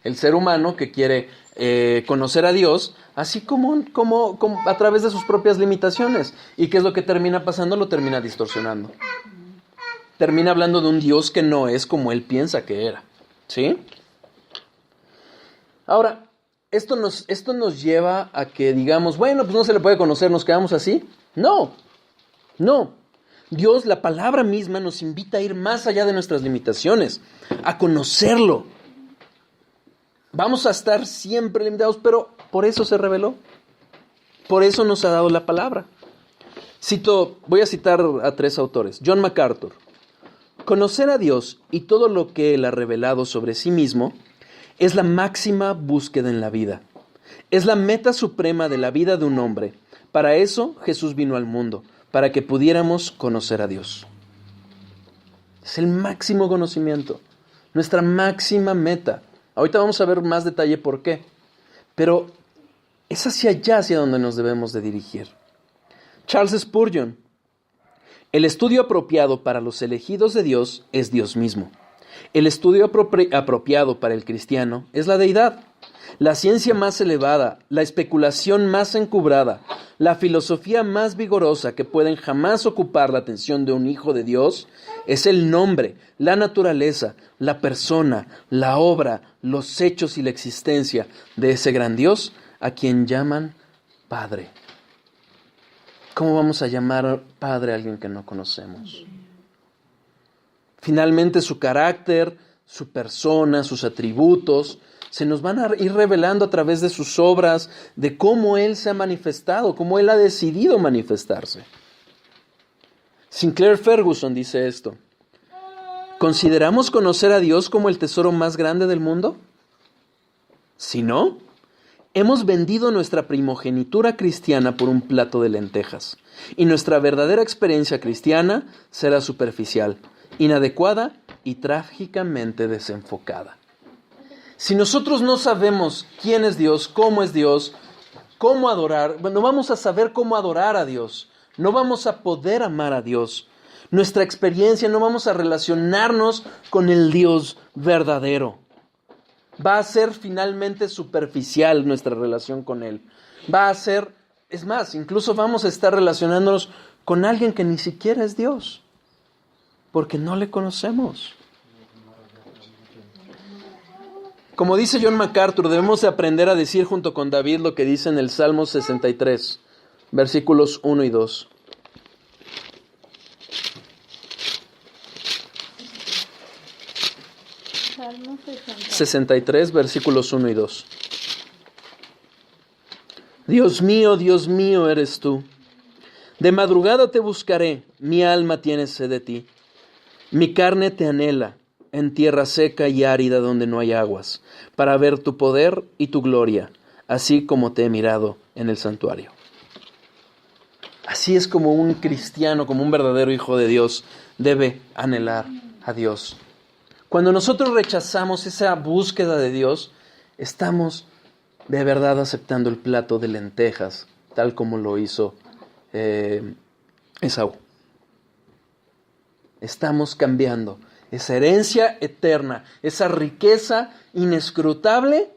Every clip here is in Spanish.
El ser humano que quiere conocer a Dios, así como a través de sus propias limitaciones. ¿Y qué es lo que termina pasando? Lo termina distorsionando. Termina hablando de un Dios que no es como él piensa que era. ¿Sí? Ahora, esto nos lleva a que digamos, bueno, pues no se le puede conocer, nos quedamos así. No, no. Dios, la palabra misma, nos invita a ir más allá de nuestras limitaciones, a conocerlo. Vamos a estar siempre limitados, pero por eso se reveló. Por eso nos ha dado la palabra. Voy a citar a 3 autores. John MacArthur. Conocer a Dios y todo lo que Él ha revelado sobre sí mismo es la máxima búsqueda en la vida. Es la meta suprema de la vida de un hombre. Para eso Jesús vino al mundo, para que pudiéramos conocer a Dios. Es el máximo conocimiento, nuestra máxima meta. Ahorita vamos a ver más detalle por qué, pero es hacia allá hacia donde nos debemos de dirigir. Charles Spurgeon: el estudio apropiado para los elegidos de Dios es Dios mismo. El estudio apropiado para el cristiano es la deidad. La ciencia más elevada, la especulación más encubrada, la filosofía más vigorosa que pueden jamás ocupar la atención de un hijo de Dios es el nombre, la naturaleza, la persona, la obra, los hechos y la existencia de ese gran Dios a quien llaman Padre. ¿Cómo vamos a llamar Padre a alguien que no conocemos? Finalmente su carácter, su persona, sus atributos se nos van a ir revelando a través de sus obras, de cómo Él se ha manifestado, cómo Él ha decidido manifestarse. Sinclair Ferguson dice esto: ¿consideramos conocer a Dios como el tesoro más grande del mundo? Si no, hemos vendido nuestra primogenitura cristiana por un plato de lentejas, y nuestra verdadera experiencia cristiana será superficial, inadecuada y trágicamente desenfocada. Si nosotros no sabemos quién es Dios, cómo adorar, no vamos a saber cómo adorar a Dios, no vamos a poder amar a Dios. Nuestra experiencia, no vamos a relacionarnos con el Dios verdadero. Va a ser finalmente superficial nuestra relación con Él. Va a ser, es más, incluso vamos a estar relacionándonos con alguien que ni siquiera es Dios, porque no le conocemos. Como dice John MacArthur, debemos de aprender a decir junto con David lo que dice en el Salmo 63, versículos 1 y 2. Salmo 63, versículos 1 y 2. Dios mío, eres tú. De madrugada te buscaré, mi alma tiene sed de ti. Mi carne te anhela, en tierra seca y árida donde no hay aguas, para ver tu poder y tu gloria, así como te he mirado en el santuario. Así es como un cristiano, como un verdadero hijo de Dios, debe anhelar a Dios. Cuando nosotros rechazamos esa búsqueda de Dios, estamos de verdad aceptando el plato de lentejas, tal como lo hizo Esaú. Estamos cambiando esa herencia eterna, esa riqueza inescrutable,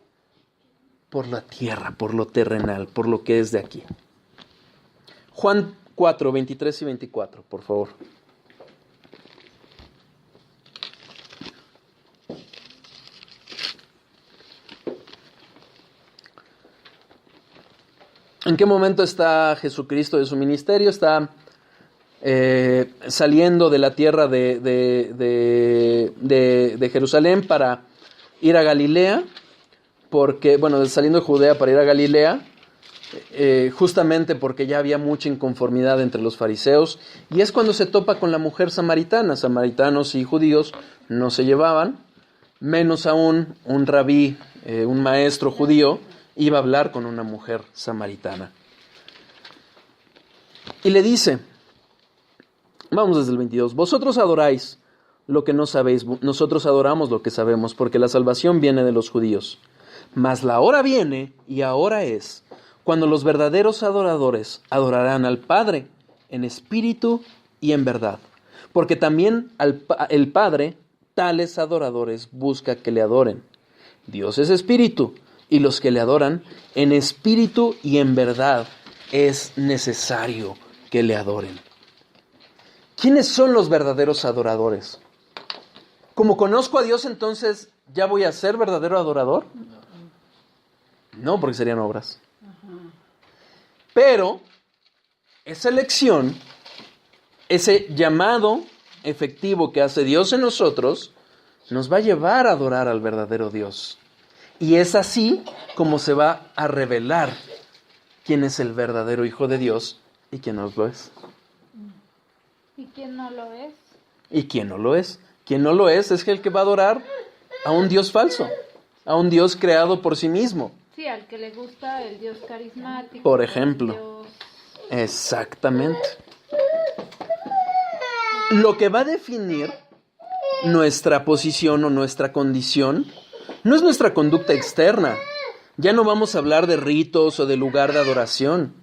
por la tierra, por lo terrenal, por lo que es de aquí. Juan 4, 23 y 24, por favor. ¿En qué momento está Jesucristo de su ministerio? Está saliendo de la tierra de Jerusalén para ir a Galilea, saliendo de Judea para ir a Galilea, justamente porque ya había mucha inconformidad entre los fariseos, y es cuando se topa con la mujer samaritana. Samaritanos y judíos no se llevaban, menos aún un rabí, un maestro judío, iba a hablar con una mujer samaritana. Y le dice, vamos desde el 22, vosotros adoráis lo que no sabéis, nosotros adoramos lo que sabemos, porque la salvación viene de los judíos. Mas la hora viene, y ahora es, cuando los verdaderos adoradores adorarán al Padre en espíritu y en verdad. Porque también el Padre, tales adoradores, busca que le adoren Dios es espíritu, y los que le adoran en espíritu y en verdad es necesario que le adoren. ¿Quiénes son los verdaderos adoradores? ¿Como conozco a Dios, entonces ya voy a ser verdadero adorador? No, porque serían obras. Pero esa elección, ese llamado efectivo que hace Dios en nosotros, nos va a llevar a adorar al verdadero Dios. Y es así como se va a revelar quién es el verdadero Hijo de Dios y quién no lo es. ¿Y quién no lo es? ¿Y quién no lo es? Quien no lo es el que va a adorar a un Dios falso, a un Dios creado por sí mismo. Sí, al que le gusta el Dios carismático. Por ejemplo. Dios... Exactamente. Lo que va a definir nuestra posición o nuestra condición no es nuestra conducta externa. Ya no vamos a hablar de ritos o de lugar de adoración.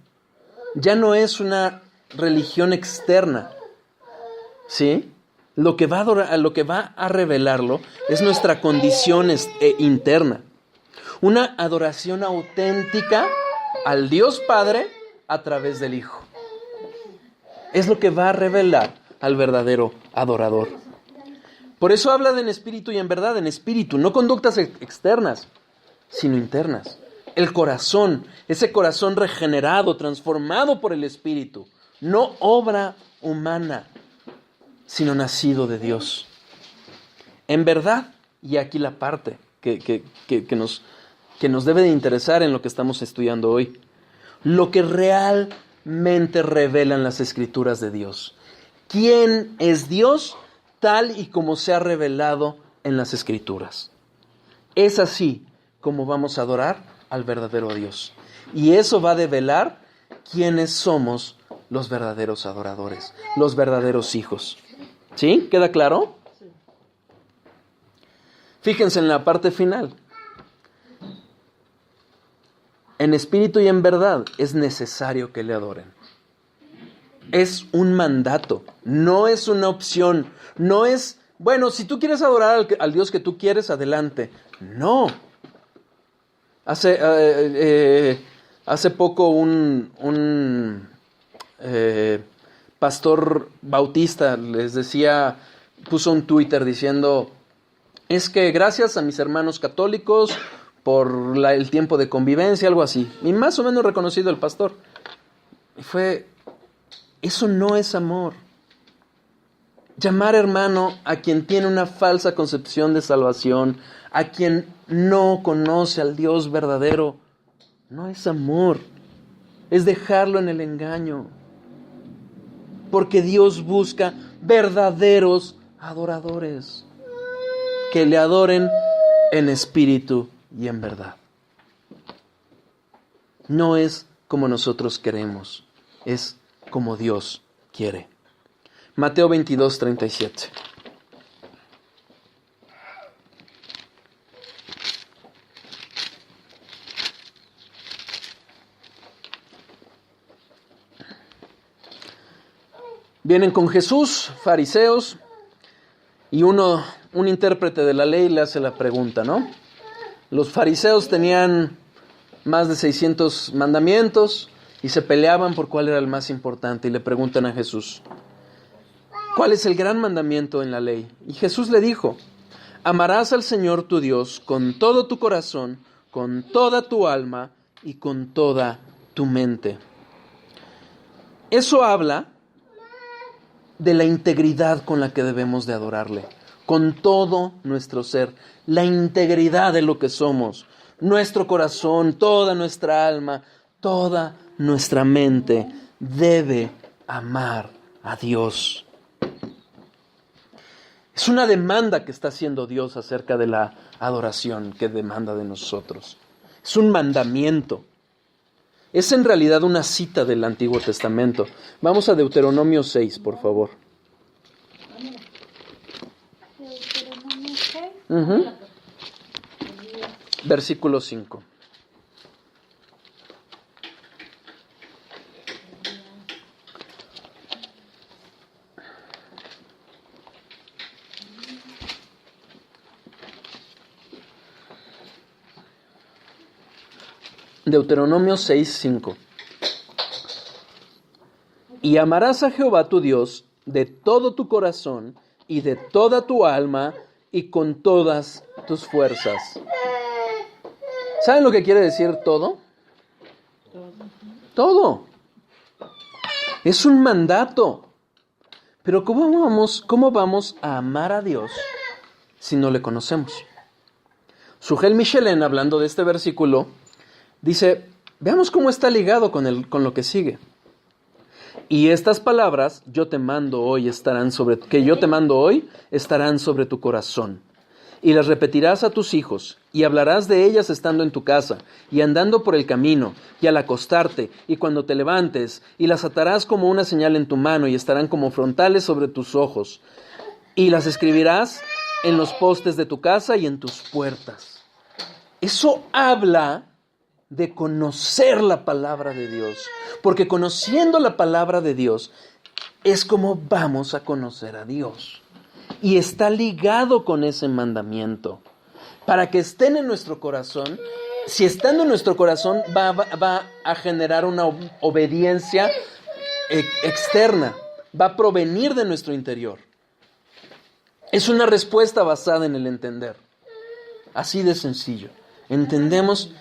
Ya no es una religión externa. ¿Sí? Lo que va a revelarlo es nuestra condición interna. Una adoración auténtica al Dios Padre a través del Hijo. Es lo que va a revelar al verdadero adorador. Por eso habla de en espíritu y en verdad, en espíritu, no conductas externas, sino internas. El corazón, ese corazón regenerado, transformado por el Espíritu, no obra humana, sino nacido de Dios. En verdad, y aquí la parte que nos debe de interesar en lo que estamos estudiando hoy, lo que realmente revelan las Escrituras de Dios. ¿Quién es Dios tal y como se ha revelado en las Escrituras? Es así como vamos a adorar al verdadero Dios. Y eso va a develar quiénes somos los verdaderos adoradores, los verdaderos hijos. ¿Sí? ¿Queda claro? Fíjense en la parte final. En espíritu y en verdad es necesario que le adoren. Es un mandato, no es una opción, no es, bueno, si tú quieres adorar al Dios que tú quieres, adelante. No. Hace poco un pastor bautista les decía, puso un Twitter diciendo, es que gracias a mis hermanos católicos por el tiempo de convivencia, algo así. Y más o menos reconocido el pastor. Y eso no es amor. Llamar hermano a quien tiene una falsa concepción de salvación, a quien no conoce al Dios verdadero, no es amor. Es dejarlo en el engaño. Porque Dios busca verdaderos adoradores que le adoren en espíritu y en verdad. No es como nosotros queremos, es como Dios quiere. Mateo 22, 37. Vienen con Jesús, fariseos, y un intérprete de la ley le hace la pregunta, ¿no? Los fariseos tenían más de 600 mandamientos y se peleaban por cuál era el más importante y le preguntan a Jesús, ¿cuál es el gran mandamiento en la ley? Y Jesús le dijo, amarás al Señor tu Dios con todo tu corazón, con toda tu alma y con toda tu mente. Eso habla de la integridad con la que debemos de adorarle, con todo nuestro ser, la integridad de lo que somos, nuestro corazón, toda nuestra alma, toda nuestra mente debe amar a Dios. Es una demanda que está haciendo Dios acerca de la adoración que demanda de nosotros. Es un mandamiento. Es en realidad una cita del Antiguo Testamento. Vamos a Deuteronomio 6, por favor. Deuteronomio 6. Versículo 5. Deuteronomio 6:5. Y amarás a Jehová tu Dios de todo tu corazón y de toda tu alma y con todas tus fuerzas. ¿Saben lo que quiere decir todo? Todo. Es un mandato. Pero ¿cómo vamos a amar a Dios si no le conocemos? Sujel Michelin, hablando de este versículo, dice, veamos cómo está ligado con lo que sigue. Y estas palabras que yo te mando hoy estarán sobre tu corazón. Y las repetirás a tus hijos, y hablarás de ellas estando en tu casa, y andando por el camino, y al acostarte, y cuando te levantes, y las atarás como una señal en tu mano, y estarán como frontales sobre tus ojos. Y las escribirás en los postes de tu casa y en tus puertas. Eso habla de conocer la palabra de Dios, porque conociendo la palabra de Dios es como vamos a conocer a Dios. Y está ligado con ese mandamiento. Para que estén en nuestro corazón, si estando en nuestro corazón va a generar una obediencia externa, va a provenir de nuestro interior. Es una respuesta basada en el entender. Así de sencillo. Entendemos,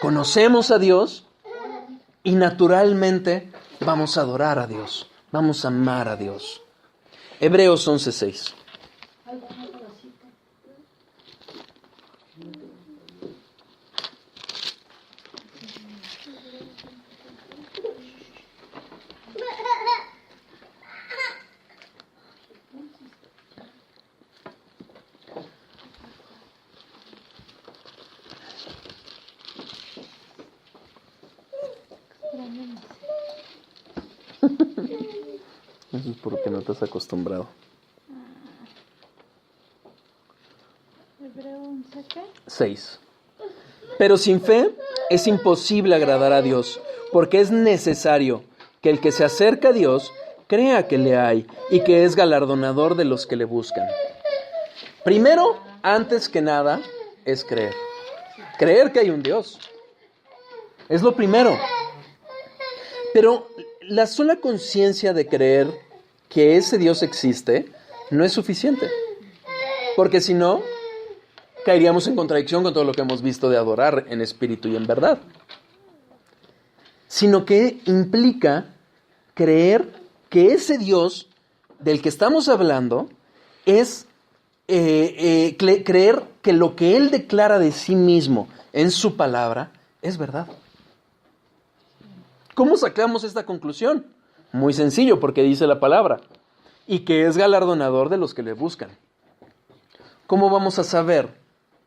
conocemos a Dios y naturalmente vamos a adorar a Dios, vamos a amar a Dios. Hebreos 11:6. Eso es porque no te has acostumbrado. Hebreo 11, ¿qué? 6. Pero sin fe es imposible agradar a Dios, porque es necesario que el que se acerca a Dios crea que le hay y que es galardonador de los que le buscan. Primero, antes que nada, es creer. Creer que hay un Dios. Es lo primero. Pero la sola conciencia de creer que ese Dios existe no es suficiente. Porque si no, caeríamos en contradicción con todo lo que hemos visto de adorar en espíritu y en verdad. Sino que implica creer que ese Dios del que estamos hablando es creer que lo que Él declara de sí mismo en su palabra es verdad. ¿Cómo sacamos esta conclusión? Muy sencillo, porque dice la palabra, y que es galardonador de los que le buscan. ¿Cómo vamos a saber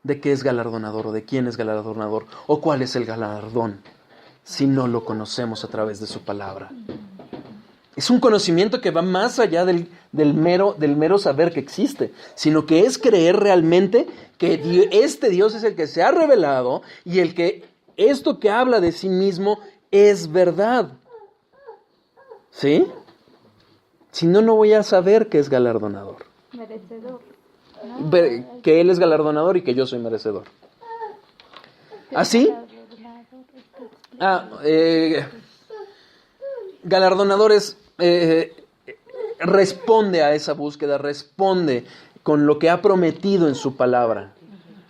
de qué es galardonador o de quién es galardonador o cuál es el galardón si no lo conocemos a través de su palabra? Es un conocimiento que va más allá del mero saber que existe, sino que es creer realmente que este Dios es el que se ha revelado y el que esto que habla de sí mismo es verdad. ¿Sí? Si no, no voy a saber que es galardonador. Merecedor. Que Él es galardonador y que yo soy merecedor. ¿Así? Galardonador es responde a esa búsqueda, responde con lo que ha prometido en su palabra.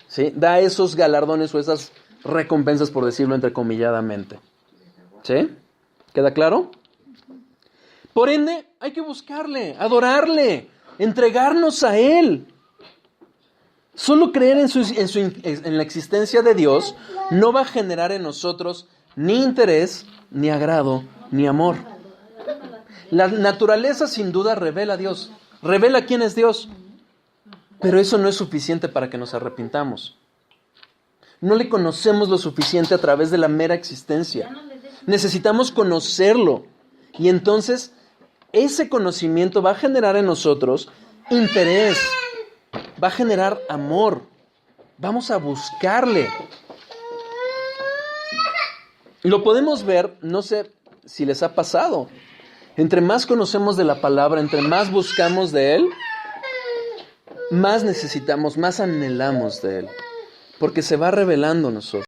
¿Sí? Da esos galardones o esas recompensas, por decirlo entrecomilladamente. ¿Sí? ¿Queda claro? Por ende, hay que buscarle, adorarle, entregarnos a Él. Solo creer en la existencia de Dios no va a generar en nosotros ni interés, ni agrado, ni amor. La naturaleza sin duda revela a Dios, revela quién es Dios, pero eso no es suficiente para que nos arrepintamos. No le conocemos lo suficiente a través de la mera existencia. Necesitamos conocerlo y entonces ese conocimiento va a generar en nosotros interés, va a generar amor. Vamos a buscarle. Lo podemos ver, no sé si les ha pasado. Entre más conocemos de la palabra, entre más buscamos de Él, más necesitamos, más anhelamos de Él. Porque se va revelando a nosotros.